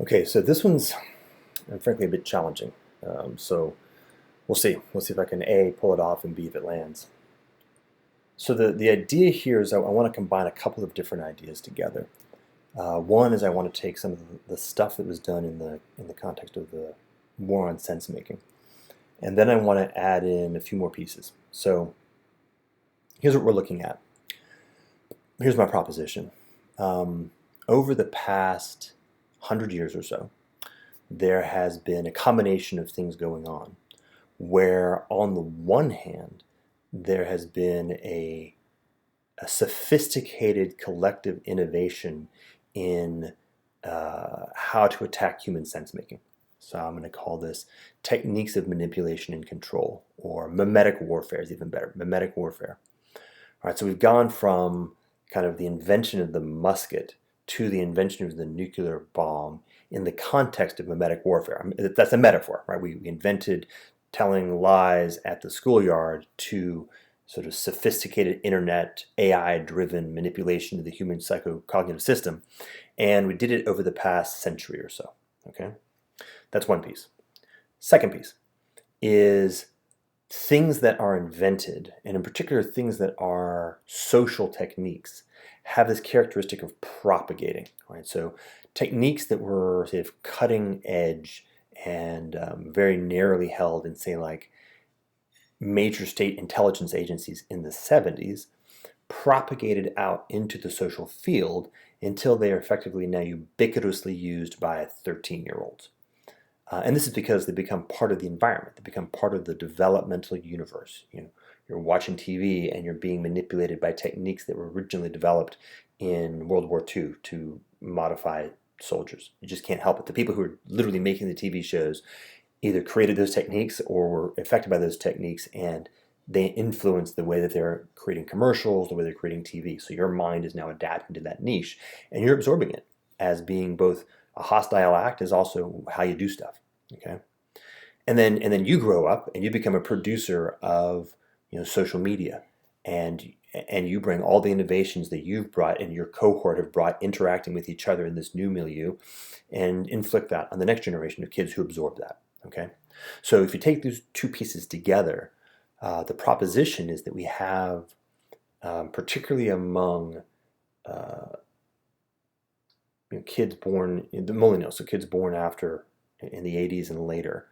Okay, so this one's frankly a bit challenging. So we'll see. We'll see if I can A, pull it off, and B, if it lands. So the idea here is I want to combine a couple of different ideas together. One is I want to take some of the stuff that was done in the context of the war on sense making, and then I want to add in a few more pieces. So here's what we're looking at. Here's my proposition. Over the past 100 years or so, there has been a combination of things going on where, on the one hand, there has been a sophisticated collective innovation in how to attack human sense making. So I'm going to call this techniques of manipulation and control, or memetic warfare is even better. Memetic warfare. All right, so we've gone from kind of the invention of the musket to the invention of the nuclear bomb in the context of memetic warfare. I mean, that's a metaphor, right? We invented telling lies at the schoolyard to sort of sophisticated internet, AI-driven manipulation of the human psychocognitive system. And we did it over the past century or so, okay? That's one piece. Second piece is things that are invented, and in particular things that are social techniques, have this characteristic of propagating, right? So techniques that were sort of cutting edge and very narrowly held in, say, like major state intelligence agencies in the 70s, propagated out into the social field until they are effectively now ubiquitously used by 13-year-olds. And this is because they become part of the environment. They become part of the developmental universe. You're watching TV and you're being manipulated by techniques that were originally developed in World War II to modify soldiers. You just can't help it. The people who are literally making the TV shows either created those techniques or were affected by those techniques, and they influence the way that they're creating commercials, the way they're creating TV. So your mind is now adapting to that niche, and you're absorbing it as being both a hostile act as also how you do stuff. Okay, and then you grow up and you become a producer of social media, and you bring all the innovations that you've brought and your cohort have brought, interacting with each other in this new milieu, and inflict that on the next generation of kids who absorb that. Okay, so if you take these two pieces together, the proposition is that we have, particularly among kids born in the millennials, so kids born after in the 80s and later.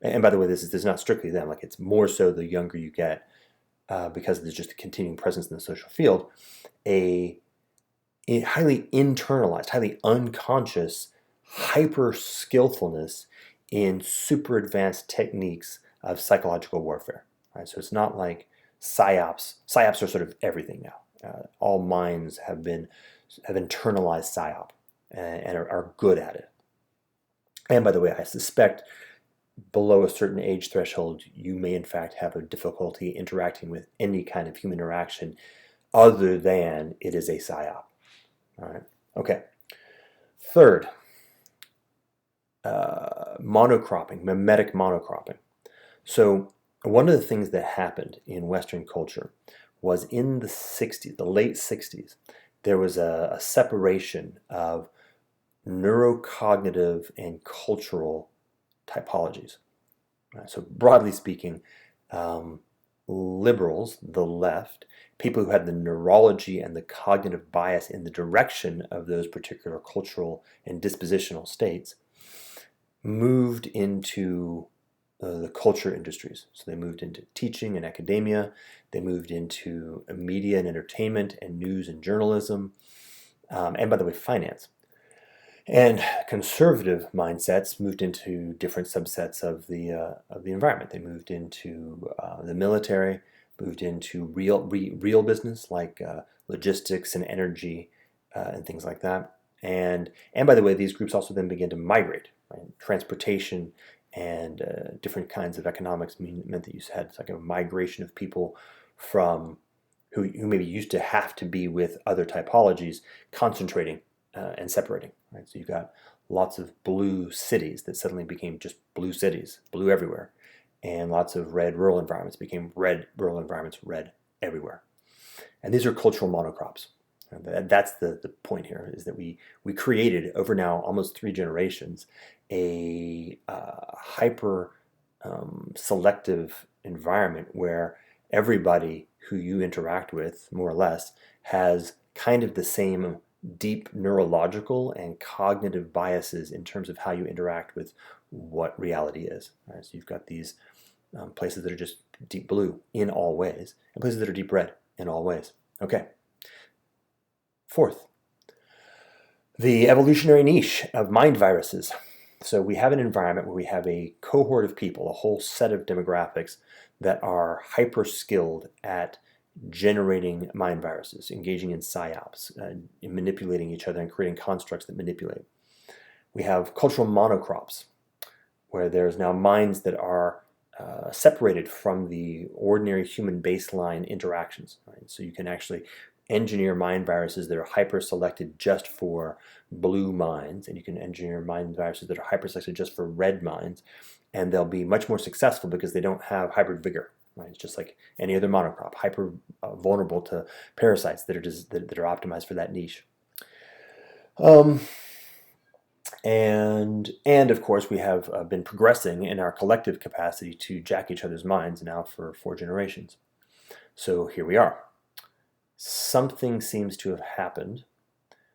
And by the way, this is not strictly them. Like, it's more so the younger you get, because there's just a continuing presence in the social field, a highly internalized, highly unconscious, hyper skillfulness in super advanced techniques of psychological warfare. Right? So it's not like psyops. Psyops are sort of everything now. All minds have internalized psyop and are good at it. And by the way, I suspect below a certain age threshold, you may in fact have a difficulty interacting with any kind of human interaction other than it is a psyop. All right. Okay. Third, monocropping, memetic monocropping. So one of the things that happened in Western culture was in the 60s, the late 60s, there was a separation of neurocognitive and cultural typologies. So broadly speaking, liberals, the left, people who had the neurology and the cognitive bias in the direction of those particular cultural and dispositional states, moved into the culture industries. So they moved into teaching and academia. They moved into media and entertainment and news and journalism, and by the way, finance. And conservative mindsets moved into different subsets of the environment. They moved into the military, moved into real business like logistics and energy and things like that. And by the way, these groups also then began to migrate. Right? Transportation and different kinds of economics meant that you had like a migration of people from who maybe used to have to be with other typologies, concentrating and separating. Right? So you've got lots of blue cities that suddenly became just blue cities, blue everywhere, and lots of red rural environments became red rural environments, red everywhere. And these are cultural monocrops. That's the point here, is that we created over now almost 3 generations a hyper selective environment where everybody who you interact with, more or less, has kind of the same deep neurological and cognitive biases in terms of how you interact with what reality is. Right? So you've got these places that are just deep blue in all ways, and places that are deep red in all ways. Okay. Fourth, the evolutionary niche of mind viruses. So we have an environment where we have a cohort of people, a whole set of demographics that are hyper skilled at generating mind viruses, engaging in psyops, in manipulating each other and creating constructs that manipulate. We have cultural monocrops, where there's now minds that are separated from the ordinary human baseline interactions. Right? So you can actually engineer mind viruses that are hyper selected just for blue minds, and you can engineer mind viruses that are hyper selected just for red minds, and they'll be much more successful because they don't have hybrid vigor. Right? It's just like any other monocrop, hyper vulnerable to parasites that are optimized for that niche. And of course, we have been progressing in our collective capacity to jack each other's minds now for 4 generations. So here we are. Something seems to have happened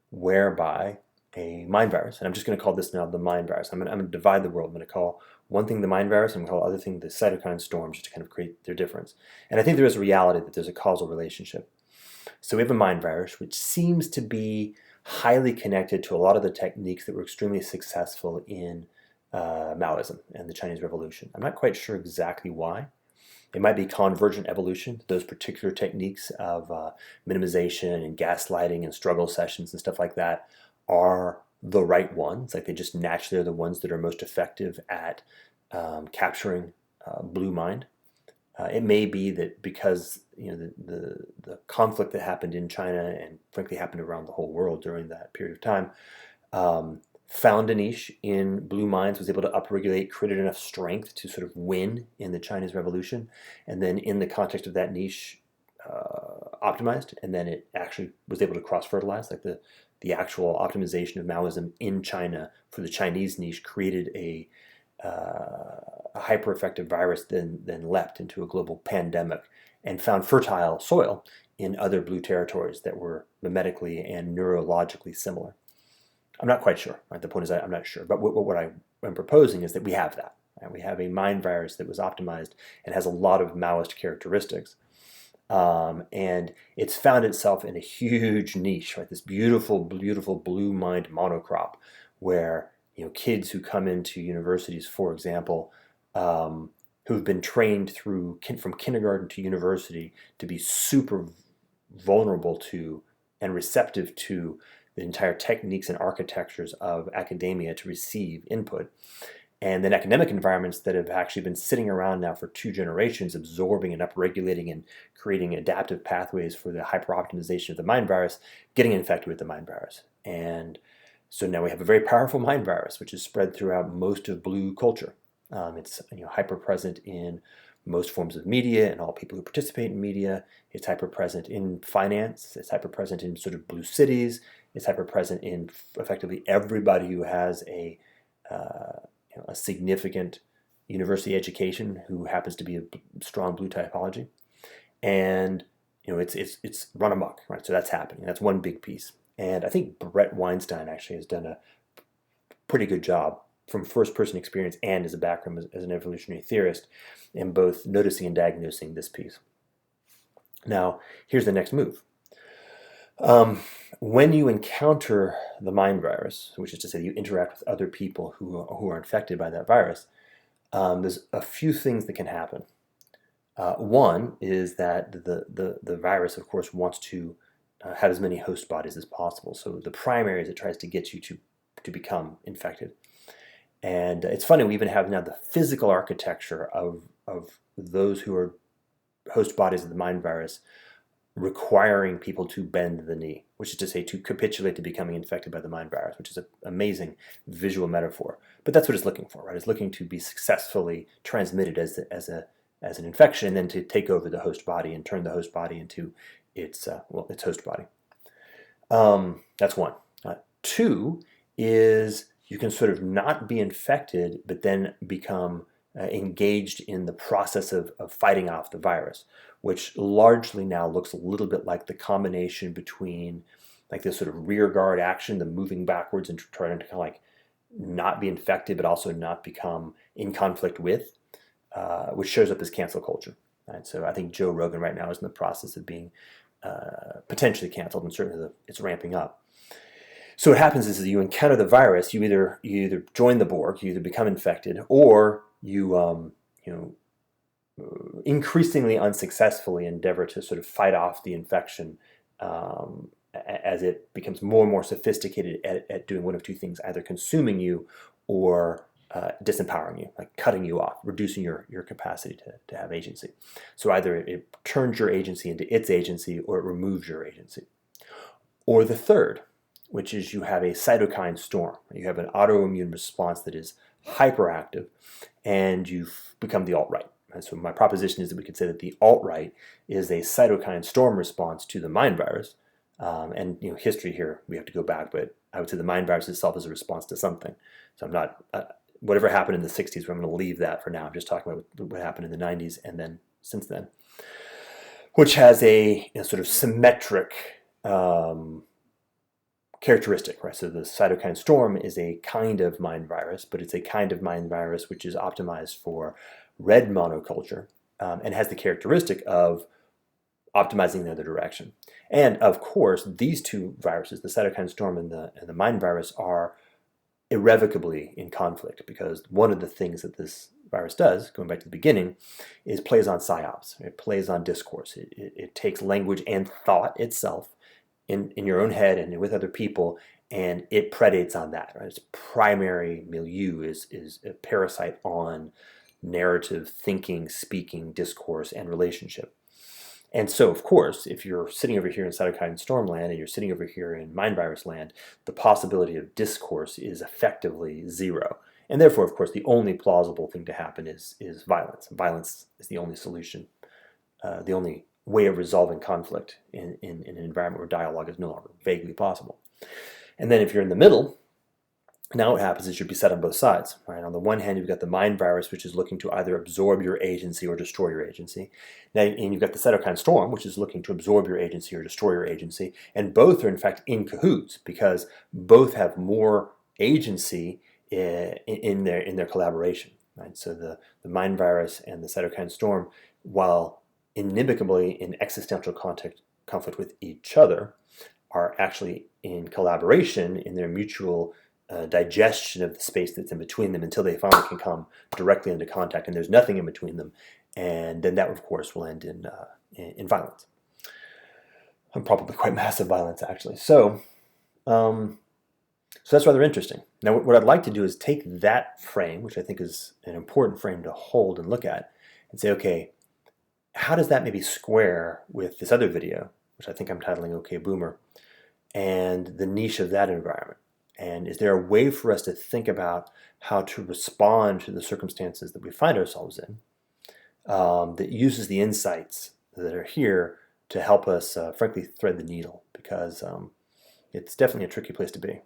whereby a mind virus, and I'm just going to call this now the mind virus. I'm going to divide the world. I'm going to call one thing the mind virus, and I'm going to call the other thing the cytokine storm, just to kind of create their difference. And I think there is a reality that there's a causal relationship. So we have a mind virus, which seems to be highly connected to a lot of the techniques that were extremely successful in Maoism and the Chinese Revolution. I'm not quite sure exactly why. It might be convergent evolution, those particular techniques of minimization and gaslighting and struggle sessions and stuff like that are the right ones. Like they just naturally are the ones that are most effective at capturing blue mind. It may be that because the conflict that happened in China and frankly happened around the whole world during that period of time, found a niche in blue minds, was able to upregulate, created enough strength to sort of win in the Chinese Revolution, and then in the context of that niche, optimized, and then it actually was able to cross-fertilize, like the actual optimization of Maoism in China for the Chinese niche created a hyper-effective virus, then leapt into a global pandemic and found fertile soil in other blue territories that were memetically and neurologically similar. I'm not quite sure. Right? The point is I'm not sure. But what I'm proposing is that we have that. Right? We have a mind virus that was optimized and has a lot of Maoist characteristics. And it's found itself in a huge niche, right? This beautiful, beautiful blue mind monocrop where kids who come into universities, for example, who've been trained from kindergarten to university to be super vulnerable to and receptive to the entire techniques and architectures of academia to receive input. And then academic environments that have actually been sitting around now for 2 generations, absorbing and upregulating and creating adaptive pathways for the hyperoptimization of the mind virus, getting infected with the mind virus. And so now we have a very powerful mind virus, which is spread throughout most of blue culture. It's hyper present in most forms of media and all people who participate in media. It's hyper present in finance. It's hyper present in sort of blue cities. It's hyper present in effectively everybody who has a significant university education who happens to be a strong blue typology, and it's run amok, right? So that's happening. That's one big piece, and I think Brett Weinstein actually has done a pretty good job from first-person experience and as a background as an evolutionary theorist in both noticing and diagnosing this piece. Now, here's the next move. When you encounter the mind virus, which is to say you interact with other people who are infected by that virus, there's a few things that can happen. One is that the virus, of course, wants to have as many host bodies as possible. So the primary is it tries to get you to become infected. And it's funny, we even have now the physical architecture of those who are host bodies of the mind virus requiring people to bend the knee, which is to say to capitulate to becoming infected by the mind virus, which is an amazing visual metaphor. But that's what it's looking for, right? It's looking to be successfully transmitted as an infection, and then to take over the host body and turn the host body into its host body. That's one. Two is you can sort of not be infected, but then become engaged in the process of fighting off the virus, which largely now looks a little bit like the combination between like this sort of rear guard action, the moving backwards and trying to kind of like not be infected, but also not become in conflict with, which shows up as cancel culture. Right? So I think Joe Rogan right now is in the process of being potentially canceled, and certainly it's ramping up. So what happens is you encounter the virus, you either join the Borg, you either become infected, or you increasingly unsuccessfully endeavor to sort of fight off the infection as it becomes more and more sophisticated at doing one of two things, either consuming you or disempowering you, like cutting you off, reducing your capacity to have agency. So either it turns your agency into its agency, or it removes your agency. Or the third, which is you have a cytokine storm. You have an autoimmune response that is hyperactive, and you've become the alt-right. And so my proposition is that we could say that the alt-right is a cytokine storm response to the mind virus. And history here, we have to go back, but I would say the mind virus itself is a response to something. So I'm not, whatever happened in the 60s, I'm going to leave that for now. I'm just talking about what happened in the 90s and then since then, which has a sort of symmetric characteristic, right? So the cytokine storm is a kind of mind virus, but it's a kind of mind virus which is optimized for red monoculture and has the characteristic of optimizing in the other direction. And of course, these two viruses, the cytokine storm and the mind virus, are irrevocably in conflict, because one of the things that this virus does, going back to the beginning, is plays on psyops. It plays on discourse. It takes language and thought itself in your own head and with other people, and it predates on that. Right? Its primary milieu is a parasite on narrative, thinking, speaking, discourse, and relationship. And so, of course, if you're sitting over here in cytokine storm land and you're sitting over here in mind virus land, the possibility of discourse is effectively zero. And therefore, of course, the only plausible thing to happen is violence. Violence is the only solution, the only way of resolving conflict in an environment where dialogue is no longer vaguely possible. And then if you're in the middle, now what happens is you're beset on both sides. Right? On the one hand, you've got the mind virus, which is looking to either absorb your agency or destroy your agency. Now, and you've got the cytokine storm, which is looking to absorb your agency or destroy your agency. And both are, in fact, in cahoots, because both have more agency in their collaboration. Right? So the mind virus and the cytokine storm, while inimicably in existential conflict with each other, are actually in collaboration in their mutual digestion of the space that's in between them, until they finally can come directly into contact, and there's nothing in between them, and then that, of course, will end in violence, and probably quite massive violence, actually. So that's rather interesting. Now, what I'd like to do is take that frame, which I think is an important frame to hold and look at, and say, okay, how does that maybe square with this other video, which I think I'm titling "Okay Boomer," and the niche of that environment? And is there a way for us to think about how to respond to the circumstances that we find ourselves in that uses the insights that are here to help us, frankly, thread the needle? Because it's definitely a tricky place to be.